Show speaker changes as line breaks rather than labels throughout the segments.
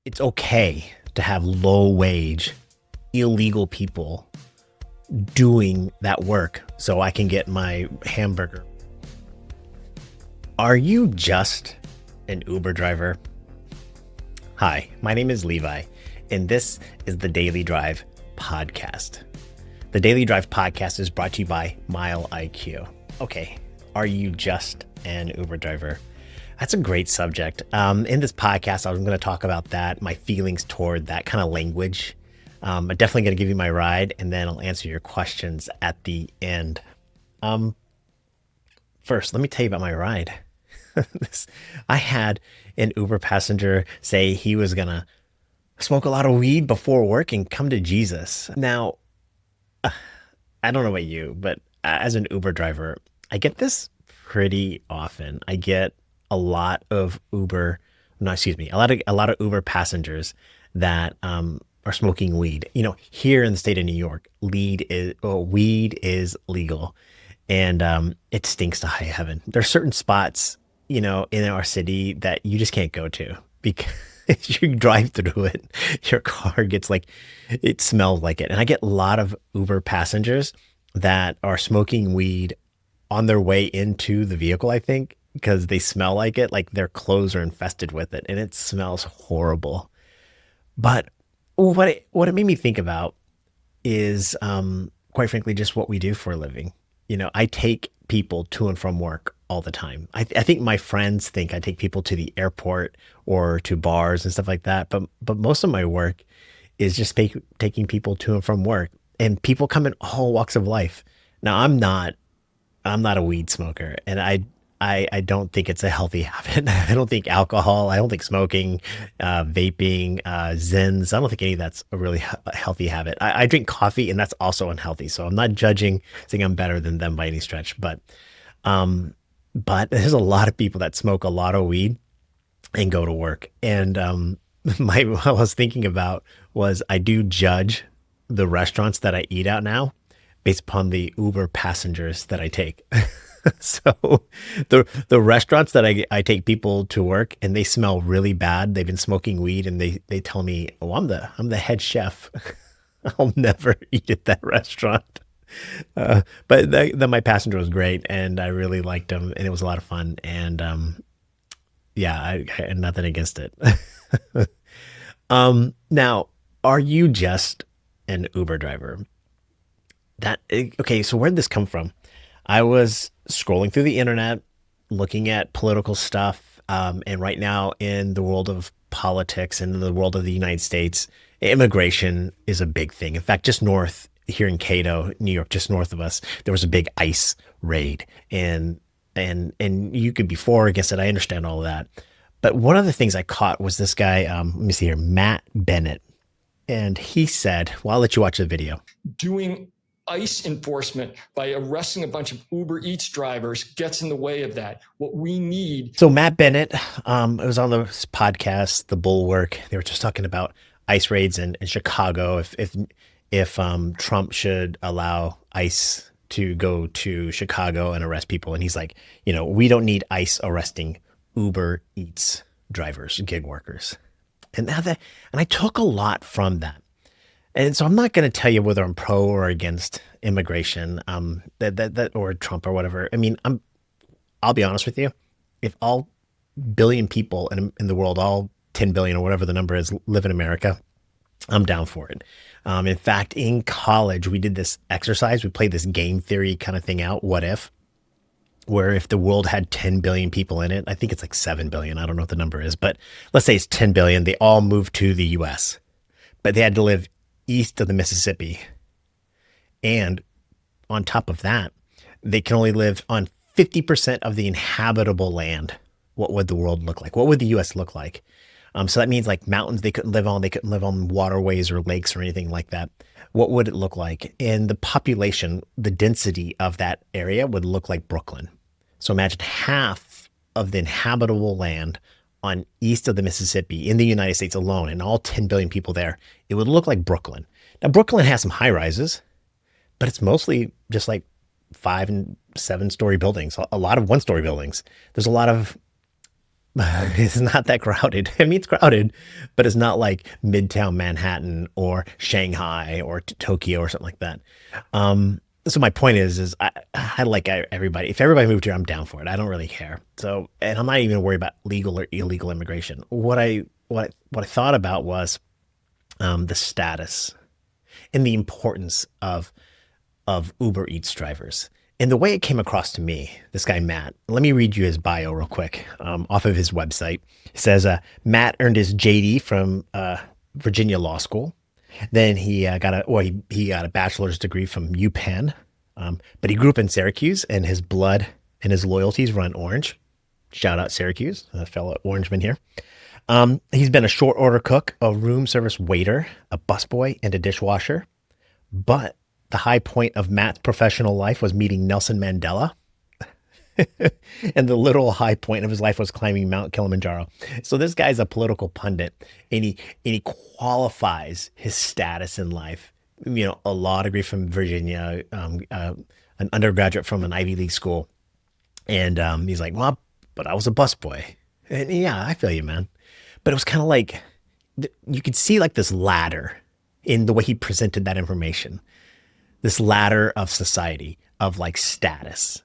it's okay to have low wage, illegal people doing that work so I can get my hamburger. Are you just an Uber driver? Hi, my name is Levi, and this is the Daily Drive podcast. The Daily Drive podcast is brought to you by Mile IQ. Okay, are you just an Uber driver? That's a great subject. In this podcast, I'm going to talk about that, my feelings toward that kind of language. I'm definitely going to give you my ride, and then I'll answer your questions at the end. First, let me tell you about my ride. I had an Uber passenger say he was going to smoke a lot of weed before work and come to Jesus. Now, I don't know about you, but as an Uber driver, I get this pretty often. I get a lot of Uber, no, excuse me, a lot of Uber passengers that are smoking weed. You know, here in the state of New York, weed is legal, and it stinks to high heaven. There are certain spots, you know, in our city that you just can't go to because you drive through it, your car gets like, it smells like it. And I get a lot of Uber passengers that are smoking weed on their way into the vehicle, I think, because they smell like it, like their clothes are infested with it and it smells horrible. But what it made me think about is, quite frankly, just what we do for a living. You know, I take people to and from work all the time. I think my friends think I take people to the airport or to bars and stuff like that. But most of my work is just taking people to and from work, and people come in all walks of life. Now, I'm not a weed smoker, and I don't think it's a healthy habit. I don't think alcohol, I don't think smoking, vaping, Zins, I don't think any of that's a really healthy habit. I drink coffee, and that's also unhealthy. So I'm not judging, saying I'm better than them by any stretch. But there's a lot of people that smoke a lot of weed and go to work. And what I was thinking about was I do judge the restaurants that I eat out now based upon the Uber passengers that I take. So the restaurants that I take people to work and they smell really bad. They've been smoking weed and they tell me, "Oh, I'm the head chef. I'll never eat at that restaurant." But my passenger was great and I really liked him and it was a lot of fun. And yeah, I had nothing against it. Now, are you just an Uber driver? Okay, so where did this come from? I was scrolling through the internet, looking at political stuff, and right now in the world of politics and in the world of the United States, immigration is a big thing. In fact, just north here in Cato, New York, just north of us, there was a big ICE raid, and you could be for or against it. I understand all of that, but one of the things I caught was this guy. Let me see here, Matt Bennett, and he said, "Well, I'll let you watch the video."
Doing ICE enforcement by arresting a bunch of Uber Eats drivers gets in the way of that. What we need.
So Matt Bennett, it was on the podcast, The Bulwark. They were just talking about ICE raids in Chicago. If Trump should allow ICE to go to Chicago and arrest people, and he's like, you know, we don't need ICE arresting Uber Eats drivers, gig workers, and I took a lot from that. And so I'm not going to tell you whether I'm pro or against immigration, that or Trump or whatever. I mean, I'll be honest with you. If all billion people in the world, all 10 billion or whatever the number is, live in America, I'm down for it. In fact, in college, we did this exercise. We played this game theory kind of thing out. What if? Where if the world had 10 billion people in it, I think it's like 7 billion. I don't know what the number is, but let's say it's 10 billion. They all moved to the US, but they had to live east of the Mississippi. And on top of that, they can only live on 50% of the inhabitable land. What would the world look like? What would the US look like? So that means like mountains they couldn't live on. They couldn't live on waterways or lakes or anything like that. What would it look like? And the population, the density of that area would look like Brooklyn. So imagine half of the inhabitable land on east of the Mississippi in the United States alone, and all 10 billion people there, it would look like Brooklyn. Now, Brooklyn has some high rises, but it's mostly just like 5 and 7 story buildings, a lot of 1 story buildings. There's a lot of It's not that crowded. I mean, it's crowded, but it's not like Midtown Manhattan or Shanghai or Tokyo or something like that. So my point is I like everybody. If everybody moved here, I'm down for it. I don't really care. So, and I'm not even worried about legal or illegal immigration. What I thought about was the status and the importance of Uber Eats drivers. And the way it came across to me, this guy Matt, let me read you his bio real quick off of his website. It says Matt earned his JD from Virginia Law School. Then he got a bachelor's degree from UPenn, but he grew up in Syracuse, and his blood and his loyalties run orange. Shout out Syracuse, a fellow Orangeman here. He's been a short order cook, a room service waiter, a busboy, and a dishwasher. But the high point of Matt's professional life was meeting Nelson Mandela, and the literal high point of his life was climbing Mount Kilimanjaro. So this guy's a political pundit, and he qualifies his status in life. You know, a law degree from Virginia, an undergraduate from an Ivy League school, and he's like, "Well, but I was a busboy," and yeah, I feel you, man. But it was kind of like you could see like this ladder in the way he presented that information, this ladder of society of like status.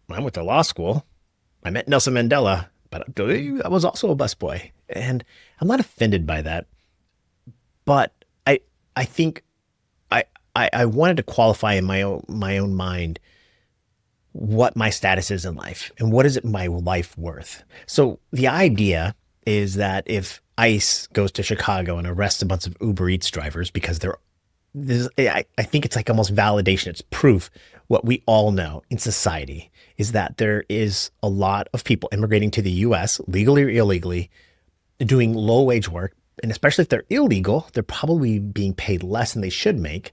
I went to law school. I met Nelson Mandela, but I was also a busboy, and I'm not offended by that. But I think I wanted to qualify in my own mind what my status is in life and what is it my life worth. So the idea is that if ICE goes to Chicago and arrests a bunch of Uber Eats drivers because I think it's like almost validation. It's proof what we all know in society is that there is a lot of people immigrating to the US, legally or illegally, doing low wage work. And especially if they're illegal, they're probably being paid less than they should make.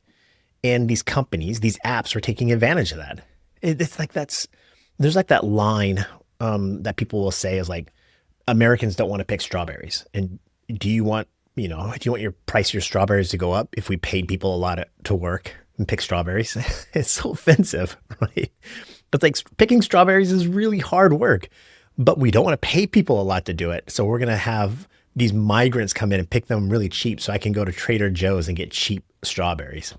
And these companies, these apps are taking advantage of that. It's like there's like that line that people will say is like, Americans don't want to pick strawberries. And do you want, do you want your price of your strawberries to go up if we paid people a lot to work and pick strawberries? It's so offensive, right? But like picking strawberries is really hard work, but we don't want to pay people a lot to do it. So we're going to have these migrants come in and pick them really cheap so I can go to Trader Joe's and get cheap strawberries.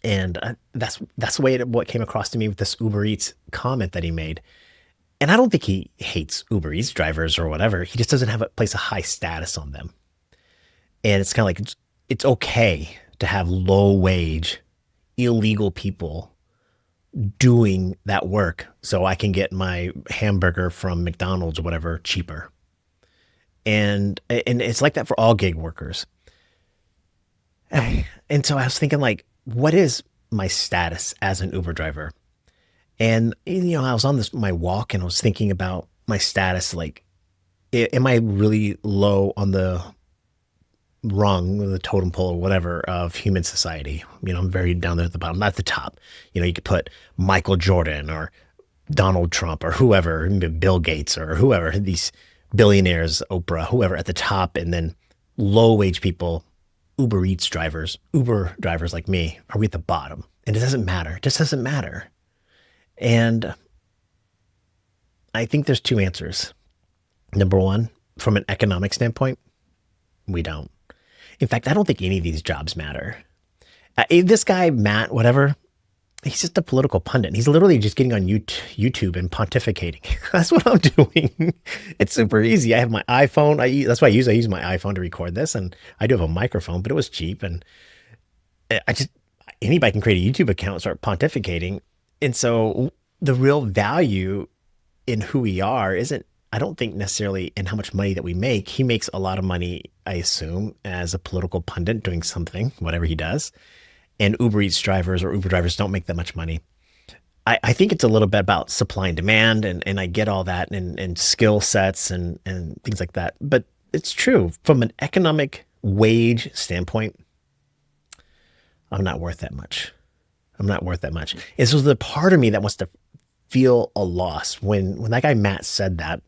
And that's the way what came across to me with this Uber Eats comment that he made. And I don't think he hates Uber Eats drivers or whatever. He just doesn't have a place a high status on them. And it's kind of like it's okay to have low wage, illegal people doing that work so I can get my hamburger from McDonald's or whatever cheaper. And it's like that for all gig workers. And so I was thinking like, what is my status as an Uber driver? And I was on this my walk and I was thinking about my status. Like, am I really low on the rung, the totem pole, or whatever of human society? I'm very down there at the bottom, not at the top. You could put Michael Jordan or Donald Trump or whoever, Bill Gates or whoever, these billionaires, Oprah, whoever at the top, and then low wage people, Uber Eats drivers, Uber drivers like me, are we at the bottom? And it doesn't matter. It just doesn't matter. And I think there's two answers. Number one, from an economic standpoint, we don't. In fact, I don't think any of these jobs matter. This guy, Matt, whatever, he's just a political pundit. He's literally just getting on YouTube and pontificating. That's what I'm doing. It's super easy. I have my iPhone. That's why I use my iPhone to record this, and I do have a microphone, but it was cheap. And anybody can create a YouTube account and start pontificating. And so the real value in who we are isn't, I don't think necessarily in how much money that we make. He makes a lot of money, I assume, as a political pundit doing something, whatever he does. And Uber Eats drivers or Uber drivers don't make that much money. I think it's a little bit about supply and demand, and I get all that and skill sets and things like that. But it's true from an economic wage standpoint, I'm not worth that much. I'm not worth that much. And so the part of me that wants to feel a loss when that guy Matt said that,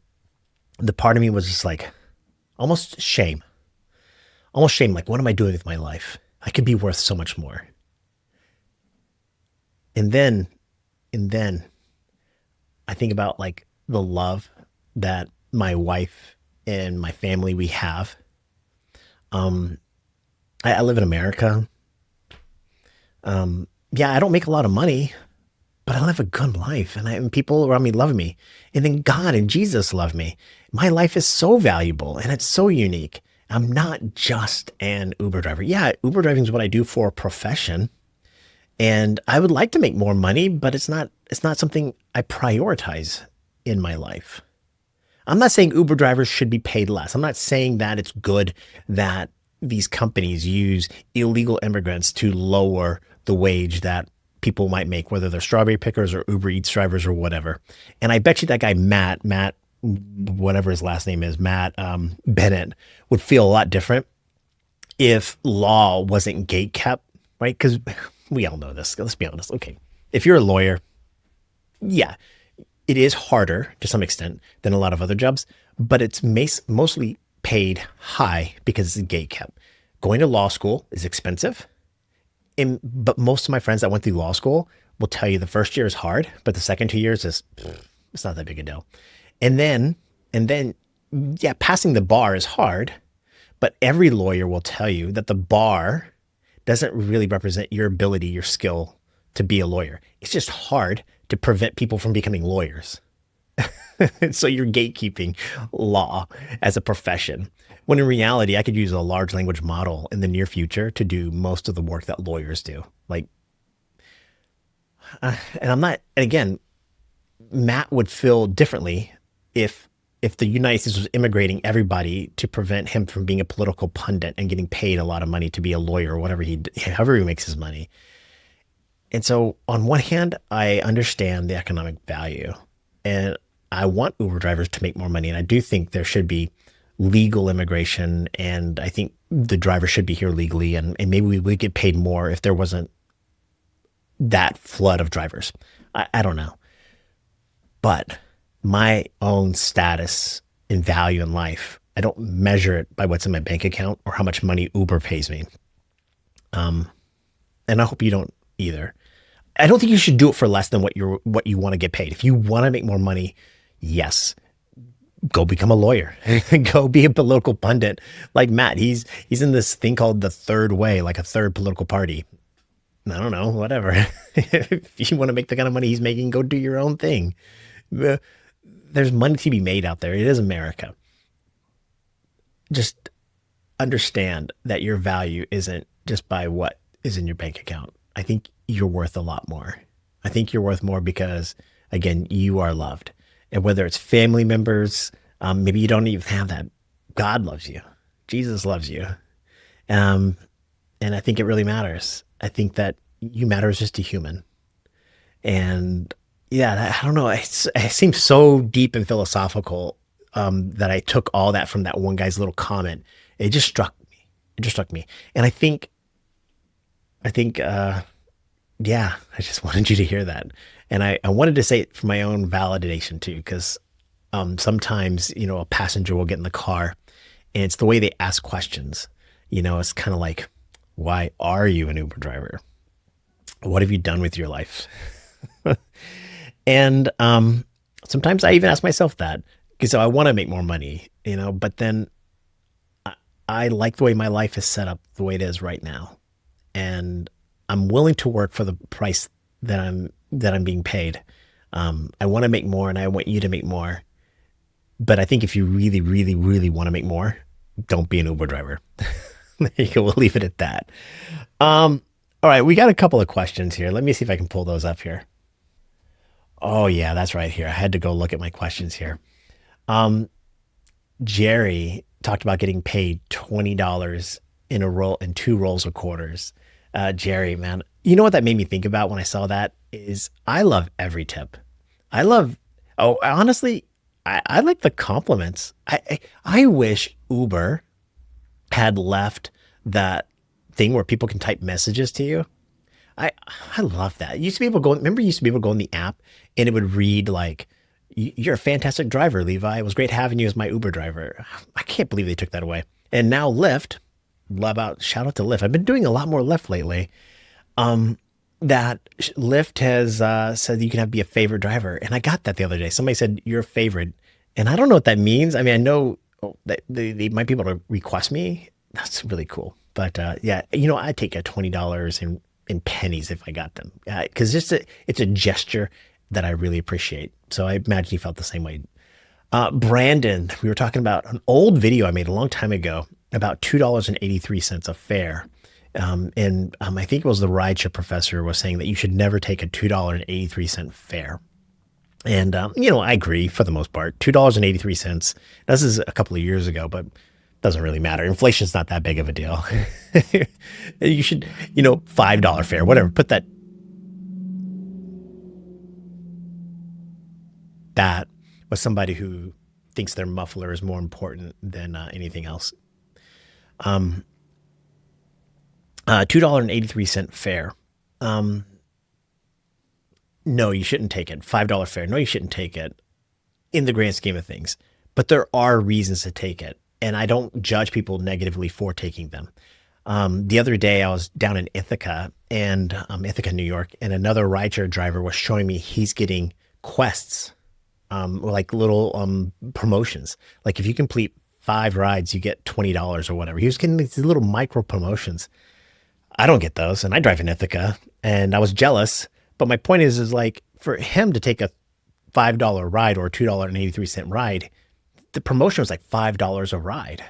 the part of me was just like almost shame. Almost shame. Like, what am I doing with my life? I could be worth so much more. And then I think about like the love that my wife and my family we have. Um, I live in America. Yeah, I don't make a lot of money, but I live a good life, and people around me love me, and then God and Jesus love me. My life is so valuable and it's so unique. I'm not just an Uber driver. Yeah, Uber driving is what I do for a profession, and I would like to make more money, but it's not something I prioritize in my life. I'm not saying Uber drivers should be paid less. I'm not saying that it's good that these companies use illegal immigrants to lower the wage that people might make, whether they're strawberry pickers or Uber Eats drivers or whatever. And I bet you that guy, Matt, whatever his last name is, Matt Bennett, would feel a lot different if law wasn't gate kept, right? Because we all know this. Let's be honest. Okay. If you're a lawyer, yeah, it is harder to some extent than a lot of other jobs, but it's mostly paid high because it's gate kept. Going to law school is expensive, but most of my friends that went through law school will tell you the first year is hard, but the second 2 years is it's not that big a deal. And then and then yeah, passing the bar is hard, but every lawyer will tell you that the bar doesn't really represent your ability, your skill to be a lawyer. It's just hard to prevent people from becoming lawyers. So you're gatekeeping law as a profession. When in reality, I could use a large language model in the near future to do most of the work that lawyers do. And I'm not, and again, Matt would feel differently if if the United States was immigrating everybody to prevent him from being a political pundit and getting paid a lot of money to be a lawyer or whatever however he makes his money. And so, on one hand, I understand the economic value, and I want Uber drivers to make more money. And I do think there should be legal immigration, and I think the driver should be here legally, and maybe we would get paid more if there wasn't that flood of drivers. I don't know. But my own status and value in life, I don't measure it by what's in my bank account or how much money Uber pays me. Um, and I hope you don't either. I don't think you should do it for less than what you want to get paid. If you want to make more money, yes, go become a lawyer. Go be a political pundit like Matt. He's in this thing called the third way, like a third political party. I don't know, whatever. If you want to make the kind of money he's making, go do your own thing. There's money to be made out there. It is America. Just understand that your value isn't just by what is in your bank account. I think you're worth a lot more. I think you're worth more because, again, you are loved. And whether it's family members, maybe you don't even have that. God loves you. Jesus loves you. Um, and I think it really matters. I think that you matter as just a human. And yeah, I don't know. It seems so deep and philosophical that I took all that from that one guy's little comment. It just struck me. It just struck me. And I think, yeah, I just wanted you to hear that. And I wanted to say it for my own validation too, because sometimes, a passenger will get in the car and it's the way they ask questions. It's kind of like, why are you an Uber driver? What have you done with your life? And sometimes I even ask myself that because I want to make more money, but then I, I like the way my life is set up the way it is right now. And I'm willing to work for the price that I'm being paid. I want to make more and I want you to make more. But I think if you really, really, really want to make more, don't be an Uber driver. There you go. We'll leave it at that. Um, all right, we got a couple of questions here. Let me see if I can pull those up here. Oh yeah, that's right here. I had to go look at my questions here. Um, Jerry talked about getting paid $20 in a roll in two rolls of quarters. Jerry, man, you know what that made me think about when I saw that is I love every tip. I love. Oh, honestly, I like the compliments. I wish Uber had left that thing where people can type messages to you. I I love that. You used to be able to go. Remember, you used to be able to go in the app and it would read like, "You're a fantastic driver, Levi. It was great having you as my Uber driver." I can't believe they took that away. And now Lyft, love out, shout out to Lyft. I've been doing a lot more Lyft lately. Um, that Lyft has said you can have be a favorite driver, and I got that the other day. Somebody said you're a favorite, And I don't know what that means. I mean, I know that they might be able to request me. That's really cool. But yeah, I take a $20 in pennies if I got them, because it's a gesture that I really appreciate. So I imagine you felt the same way. Brandon, we were talking about an old video I made a long time ago about $2.83 a fare. I think it was the rideshare professor was saying that you should never take a $2.83 fare. And, I agree for the most part. $2.83. This is a couple of years ago, but doesn't really matter. Inflation's not that big of a deal. You should, $5 fare, whatever. Put that with somebody who thinks their muffler is more important than anything else. $2.83 fare. No, you shouldn't take it. $5 fare. No, you shouldn't take it in the grand scheme of things. But there are reasons to take it. And I don't judge people negatively for taking them. The other day, I was down in Ithaca, Ithaca, New York, and another rideshare driver was showing me he's getting quests, like little promotions. Like if you complete 5 rides, you get $20 or whatever. He was getting these little micro promotions. I don't get those, and I drive in Ithaca, and I was jealous. But my point is like for him to take a $5 ride or a $2.83 ride, the promotion was like $5 a ride.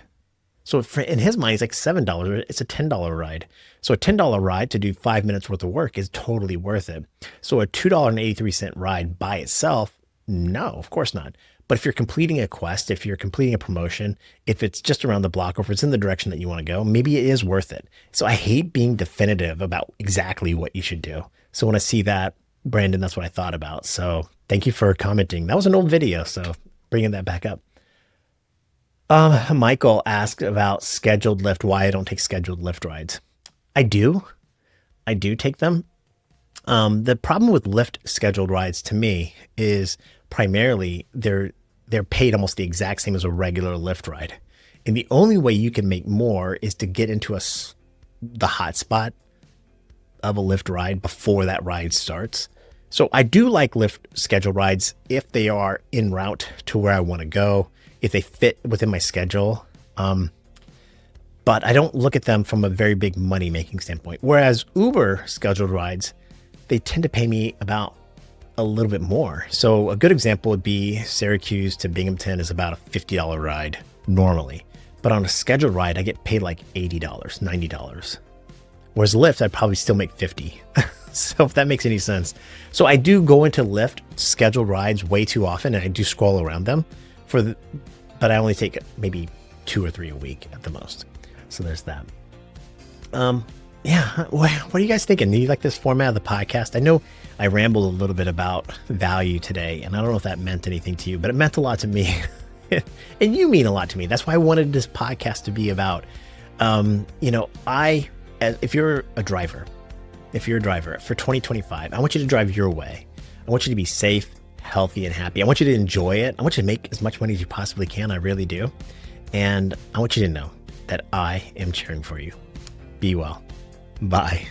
So in his mind, it's like $7. It's a $10 ride. So a $10 ride to do 5 minutes worth of work is totally worth it. So a $2.83 ride by itself, no, of course not. But if you're completing a quest, if you're completing a promotion, if it's just around the block or if it's in the direction that you want to go, maybe it is worth it. So I hate being definitive about exactly what you should do. So when I see that, Brandon, that's what I thought about. So thank you for commenting. That was an old video, so bringing that back up. Michael asked about scheduled Lyft, why I don't take scheduled Lyft rides. I do. I do take them. The problem with Lyft scheduled rides to me is primarily they're paid almost the exact same as a regular Lyft ride. And the only way you can make more is to get into the hot spot of a Lyft ride before that ride starts. So I do like Lyft scheduled rides if they are en route to where I want to go, if they fit within my schedule. But I don't look at them from a very big money making standpoint. Whereas Uber scheduled rides, they tend to pay me about a little bit more. So a good example would be Syracuse to Binghamton is about a $50 ride normally. But on a scheduled ride, I get paid like $80, $90. Whereas Lyft, I'd probably still make 50. So if that makes any sense. So I do go into Lyft scheduled rides way too often, and I do scroll around them but I only take maybe 2 or 3 a week at the most. So there's that. Yeah. What are you guys thinking? Do you like this format of the podcast? I know I rambled a little bit about value today, and I don't know if that meant anything to you, but it meant a lot to me. And you mean a lot to me. That's why I wanted this podcast to be about. If you're a driver for 2025, I want you to drive your way. I want you to be safe, healthy, and happy. I want you to enjoy it. I want you to make as much money as you possibly can. I really do. And I want you to know that I am cheering for you. Be well. Bye.